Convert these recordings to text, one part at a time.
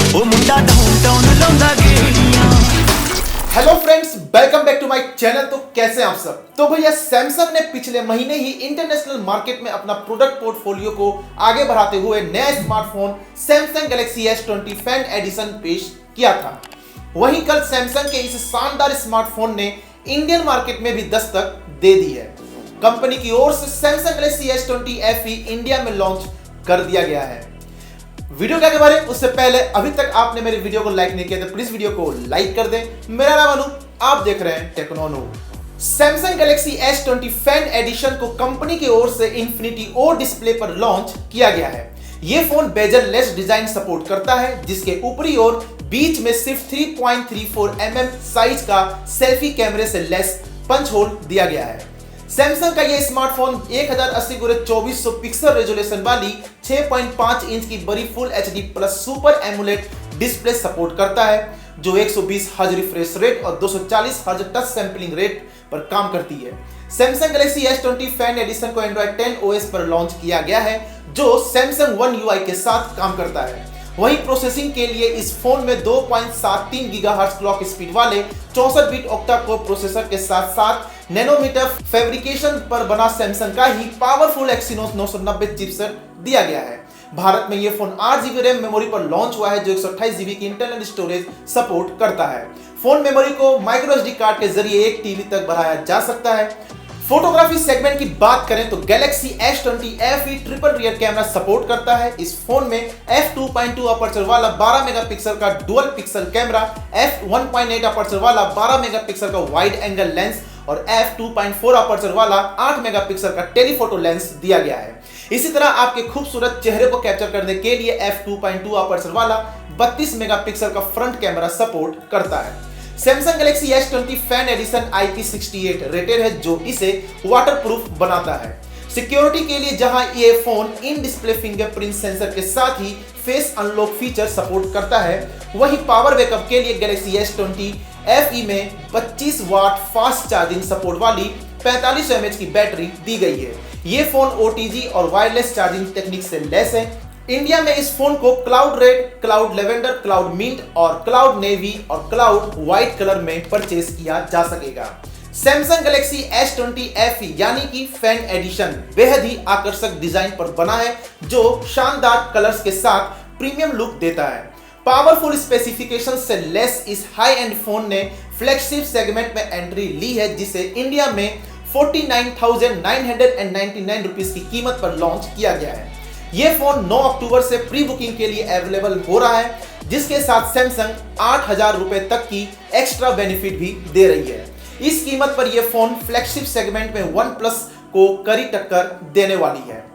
ओ मुंडा डाउनटाउन लौंदा गेड़ियां। Hello friends, welcome back to my channel. तो कैसे हैं आप सब। तो भैया सैमसंग ने पिछले महीने ही इंटरनेशनल मार्केट में अपना प्रोडक्ट पोर्टफोलियो को आगे बढ़ाते हुए नया smartphone Samsung Galaxy S20 fan addition पेश किया था। वहीं कल सैमसंग के इस शानदार स्मार्टफोन ने इंडियन मार्केट में भी दस्तक दे दी है। कंपनी की ओर से Samsung Galaxy S20 FE India में लॉन्च कर दिया गया है। वीडियो क्या के बारे में उससे पहले अभी तक आपने मेरे वीडियो को लाइक नहीं किया तो प्लीज वीडियो को लाइक कर दें। मेरा नाम अनु, आप देख रहे हैं टेक्नोनो। Samsung Galaxy S20 fan edition को कंपनी की ओर से इन्फिनिटी ओ डिस्प्ले पर लॉन्च किया गया है। यह phone bezel less design support करता है, जिसके ऊपरी ओर बीच में सिर्फ 3.34 mm साइज का सेल्फी कैमरे से लेस पंच होल दिया गया है। सैमसंग का यह स्मार्टफोन 1080x2400 पिक्सल रेजोल्यूशन वाली 6.5 इंच की बड़ी full HD plus super AMOLED display support करता है, जो 120 हर्ट्ज रिफ्रेश रेट और 240 हर्ट्ज टच सैंपलिंग रेट पर काम करती है। Samsung Galaxy S20 fan edition को एंड्रॉइड 10 OS पर लॉन्च किया गया है, जो सैमसंग वन UI के साथ काम करता है। वहीं प्रोसेसिंग के लिए इस फोन में 2.73 गीगाहर्ट्ज क्लॉक स्पीड वाले 64 बिट ऑक्टा कोर प्रोसेसर के साथ साथ नैनोमीटर फैब्रिकेशन पर बना सैमसंग का ही पावरफुल एक्सिनोस 990 चिपसेट दिया गया है। भारत में यह फोन 8GB रैम मेमोरी पर लॉन्च हुआ है, जो 128GB की इंटरनल स्टोरेज सपोर्ट करता है। फोन मेमोरी को माइक्रो SD कार्ड के जरिए 1 TB तक बढ़ाया जा सकता है। फोटोग्राफी सेगमेंट की बात करें तो Galaxy S20 FE triple rear camera support करता है। इस फोन में f2.2 अपर्चर वाला 12 मेगापिक्सल का dual pixel camera, f1.8 aperture वाला 12 मेगापिक्सल का वाइड एंगल लेंस और f2.4 अपर्चर वाला 8 मेगापिक्सल का टेलीफोटो लेंस दिया गया है। इसी तरह आपके खूबसूरत चेहरे को कैप्चर करने के लिए f2.2 अपर्चर वाला 32 मेगापिक्सल का फ्रंट कैमरा सपोर्ट करता है। Samsung Galaxy S20 fan addition IP68 rated है, जो इसे वाटरप्रूफ बनाता है। सिक्योरिटी के लिए जहां ये phone in display fingerprint sensor के साथ ही फेस अनलॉक फीचर सपोर्ट करता है, वहीं पावर बैकअप के लिए गैलेक्सी S20 FE में 25 वाट फास्ट चार्जिंग सपोर्ट वाली 45 mAh की बैटरी दी गई है। ये फोन OTG और वायरलेस चार्जिंग टेक्निक से लैस है। इंडिया में इस फोन को cloud red, cloud lavender, cloud mint और क्लाउड नेवी और क्लाउड व्हाइट कलर में परचेज किया जा सकेगा। सैमसंग गैलेक्सी S20 FE यानी कि फैन एडिशन बेहद ही आकर्षक डिजाइन पर बना है, जो शानदार कलर्स के साथ प्रीमियम लुक देता है। पावरफुल स्पेसिफिकेशन से लेस इस हाई एंड फोन ने फ्लैगशिप सेगमेंट में एंट्री ली है, जिसे इंडिया में 49,999 रुपीज की कीमत पर लॉन्च किया गया है। यह फोन 9 अक्टूबर से प्री बुकिंग के लिए अवेलेबल हो रहा है, जिसके साथ सैमसंग 8,000 रुपए तक की एक्स्ट्रा बेनिफिट भी दे रही है। इस कीमत पर यह फोन फ्लैगशिप सेगमेंट में OnePlus को कड़ी टक्कर देने वाली है।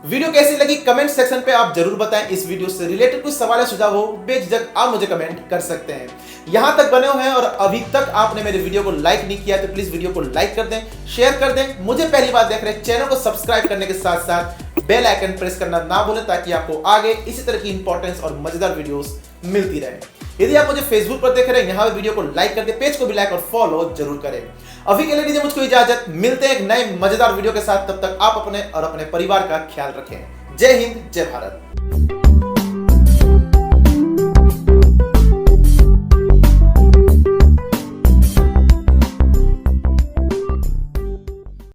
वीडियो कैसी लगी कमेंट सेक्शन पे आप जरूर बताएं। इस वीडियो से रिलेटेड कुछ सवाल या सुझाव हो बेझिझक आप मुझे कमेंट कर सकते हैं। यहां तक बने हुए हैं और अभी तक आपने मेरे वीडियो को लाइक नहीं किया तो प्लीज वीडियो को लाइक कर दें, शेयर कर दें। मुझे पहली बार देख रहे हैं चैनल को सब्सक्राइब करने के साथ साथ बेल आइकन प्रेस करना ना भूलें, ताकि आपको आगे इसी तरह की इंपॉर्टेंस और मजेदार वीडियोस मिलती रहे। यदि आप मुझे फेसबुक पर देख रहे हैं, यहाँ पे वीडियो को लाइक करके पेज को भी लाइक और फॉलो जरूर करें। अभी के लिए दीजिए मुझको इजाजत, मिलते हैं एक नए मजेदार वीडियो के साथ। तब तक आप अपने और अपने परिवार का ख्याल रखें। जय हिंद, जय भारत।